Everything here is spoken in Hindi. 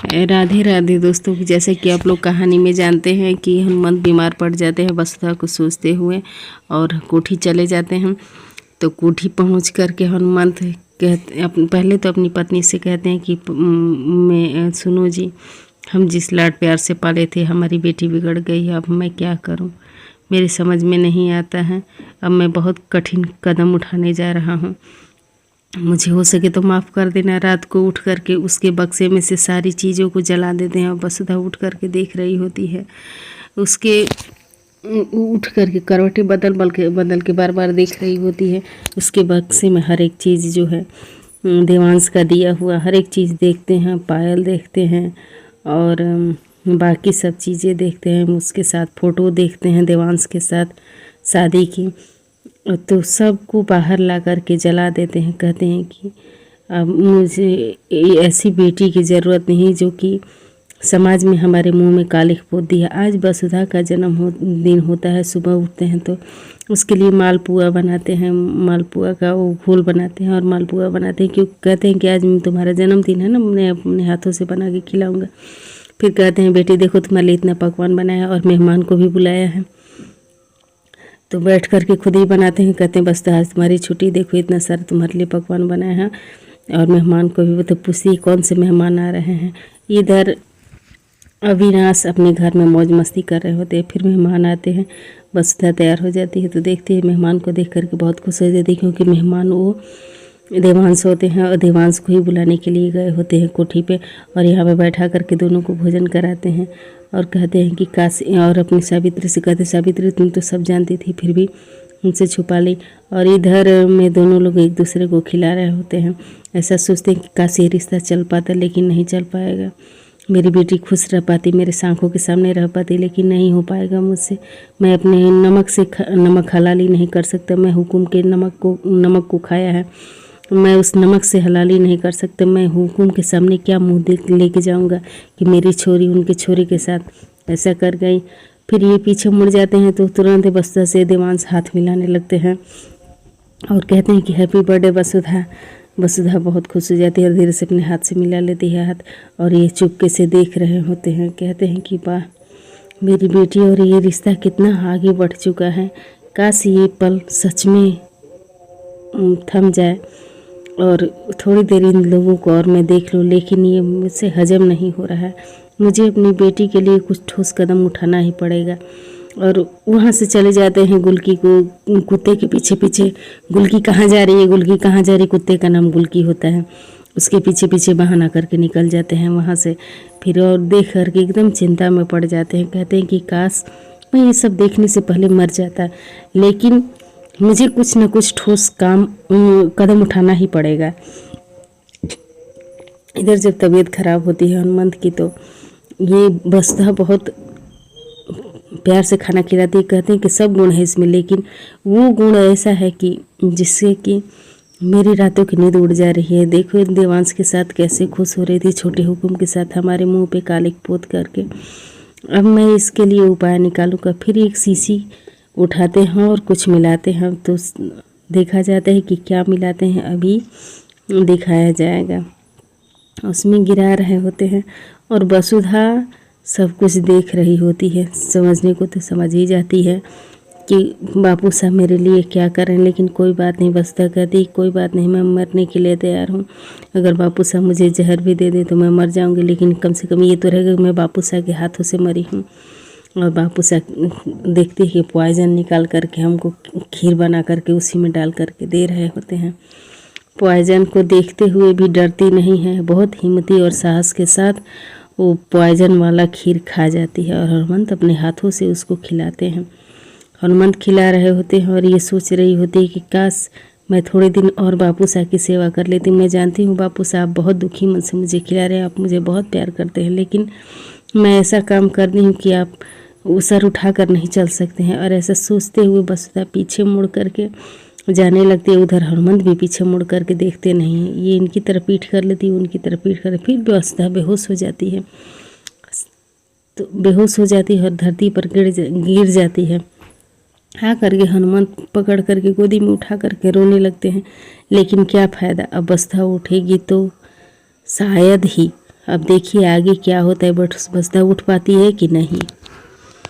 राधे राधे दोस्तों। जैसे कि आप लोग कहानी में जानते हैं कि हनुमंत बीमार पड़ जाते हैं वसुधा को सोचते हुए और कोठी चले जाते हैं। तो कोठी पहुंच कर के हनुमंत कहते पहले तो अपनी पत्नी से कहते हैं कि मैं सुनो जी, हम जिस लाड प्यार से पाले थे हमारी बेटी बिगड़ गई है, अब मैं क्या करूं, मेरे समझ में नहीं आता है। अब मैं बहुत कठिन कदम उठाने जा रहा हूं, मुझे हो सके तो माफ़ कर देना। रात को उठ करके उसके बक्से में से सारी चीज़ों को जला देते हैं और वसुधा उठ करके देख रही होती है। उसके उठ करके करवटें बदल के बार बार देख रही होती है। उसके बक्से में हर एक चीज़ जो है देवांश का दिया हुआ हर एक चीज़ देखते हैं, पायल देखते हैं और बाकी सब चीज़ें देखते हैं। उसके साथ फ़ोटो देखते हैं देवांश के साथ शादी की, तो सबको बाहर ला कर के जला देते हैं। कहते हैं कि अब मुझे ऐसी बेटी की ज़रूरत नहीं जो कि समाज में हमारे मुंह में कालिख पोत दिया। आज वसुधा का दिन होता है, सुबह उठते हैं तो उसके लिए मालपुआ बनाते हैं, मालपुआ का वो घोल बनाते हैं और मालपुआ बनाते हैं, क्योंकि कहते हैं कि आज तुम्हारा जन्मदिन है ना, मैं अपने हाथों से बना के खिलाऊँगा। फिर कहते हैं बेटी देखो तुम्हारे लिए इतना पकवान बनाया और मेहमान को भी बुलाया है, तो बैठ कर के खुद ही बनाते हैं। कहते हैं बस आज तुम्हारी छुट्टी, देखो इतना सारा तुम्हारे लिए पकवान बनाया है और मेहमान को भी तो पूछती कौन से मेहमान आ रहे हैं। इधर अविनाश अपने घर में मौज मस्ती कर रहे होते हैं, फिर मेहमान आते हैं, वसुधा तैयार हो जाती है तो देखती है मेहमान को देख करके बहुत खुश हो जाती है, क्योंकि मेहमान वो देवांश होते हैं और देवांश को ही बुलाने के लिए गए होते हैं कोठी पे, और यहाँ पे बैठा करके दोनों को भोजन कराते हैं और कहते हैं कि काश, और अपनी सावित्री से कहते सावित्री तुम तो सब जानती थी फिर भी उनसे छुपा ली। और इधर में दोनों लोग एक दूसरे को खिला रहे होते हैं। ऐसा सोचते हैं कि काश ये रिश्ता चल पाता, लेकिन नहीं चल पाएगा। मेरी बेटी खुश रह पाती, मेरे आँखों के सामने रह पाती, लेकिन नहीं हो पाएगा मुझसे। मैं अपने नमक हलाली नहीं कर सकता। मैं हुकुम के नमक को खाया है, मैं उस नमक से हलाली नहीं कर सकता। मैं हुकुम के सामने क्या मुंह देख लेके जाऊंगा कि मेरी छोरी उनके छोरे के साथ ऐसा कर गई। फिर ये पीछे मुड़ जाते हैं तो तुरंत वसुधा से देवांश हाथ मिलाने लगते हैं और कहते हैं कि हैप्पी बर्थडे वसुधा। वसुधा बहुत खुश हो जाती है और धीरे से अपने हाथ से मिला लेती है हाथ, और ये चुपके से देख रहे होते हैं। कहते हैं कि वाह मेरी बेटी, और ये रिश्ता कितना आगे बढ़ चुका है, काश ये पल सच में थम जाए और थोड़ी देर इन लोगों को और मैं देख लूँ, लेकिन ये मुझसे हजम नहीं हो रहा है। मुझे अपनी बेटी के लिए कुछ ठोस कदम उठाना ही पड़ेगा। और वहाँ से चले जाते हैं गुलकी को कुत्ते के पीछे पीछे। गुलकी कहाँ जा रही है, गुलकी कहाँ जा रही है, कुत्ते का नाम गुलकी होता है। उसके पीछे पीछे बहाना करके निकल जाते हैं वहाँ से। फिर और देख करके एकदम चिंता में पड़ जाते हैं। कहते हैं कि काश मैं ये सब देखने से पहले मर जाता, लेकिन मुझे कुछ न कुछ ठोस कदम उठाना ही पड़ेगा। इधर जब तबीयत खराब होती है हनुमंत की, तो ये वसुधा बहुत प्यार से खाना खिलाती है। कहते हैं कि सब गुण है इसमें, लेकिन वो गुण ऐसा है कि जिससे कि मेरी रातों की नींद उड़ जा रही है। देखो देवांश के साथ कैसे खुश हो रही थी, छोटे हुकुम के साथ हमारे मुंह पे कालिक पोत करके। अब मैं इसके लिए उपाय निकालूंगा। फिर एक शीशी उठाते हैं और कुछ मिलाते हैं, तो देखा जाता है कि क्या मिलाते हैं अभी दिखाया जाएगा। उसमें गिरा रहे होते हैं और वसुधा सब कुछ देख रही होती है। समझने को तो समझ ही जाती है कि बापू साहब मेरे लिए क्या करें, लेकिन कोई बात नहीं। वसुधा कहती कोई बात नहीं, मैं मरने के लिए तैयार हूँ। अगर बापू साहब मुझे जहर भी दे दें तो मैं मर जाऊँगी, लेकिन कम से कम ये तो रहेगा कि मैं बापू साहब के हाथों से मरी हूँ। और बापू साहब देखते कि पॉइजन निकाल करके हमको खीर बना करके उसी में डाल करके दे रहे होते हैं। पॉइजन को देखते हुए भी डरती नहीं है, बहुत हिम्मती और साहस के साथ वो पॉइजन वाला खीर खा जाती है और हनुमंत अपने हाथों से उसको खिलाते हैं। हनुमंत खिला रहे होते हैं और ये सोच रही होती है कि काश मैं थोड़े दिन और बापू साहब की सेवा कर लेती हूँ। मैं जानती हूँ बापू साहब बहुत दुखी मन से मुझे खिला रहे हैं, आप मुझे बहुत प्यार करते हैं, लेकिन मैं ऐसा काम कर रही हूँ कि आप वो सर उठा कर नहीं चल सकते हैं। और ऐसा सोचते हुए वसुधा पीछे मुड़ करके जाने लगती है। उधर हनुमंत भी पीछे मुड़ करके देखते नहीं हैं। ये इनकी तरफ पीठ कर लेती है, उनकी तरफ पीठ कर, फिर वसुधा बेहोश हो जाती है। तो बेहोश हो जाती है और धरती पर गिर जाती है। हाँ करके हनुमंत पकड़ करके गोदी में उठा करके रोने लगते हैं, लेकिन क्या फ़ायदा, अब वसुधा उठेगी तो शायद ही अब देखिए आगे क्या होता है, बस बसदा उठ पाती है कि नहीं।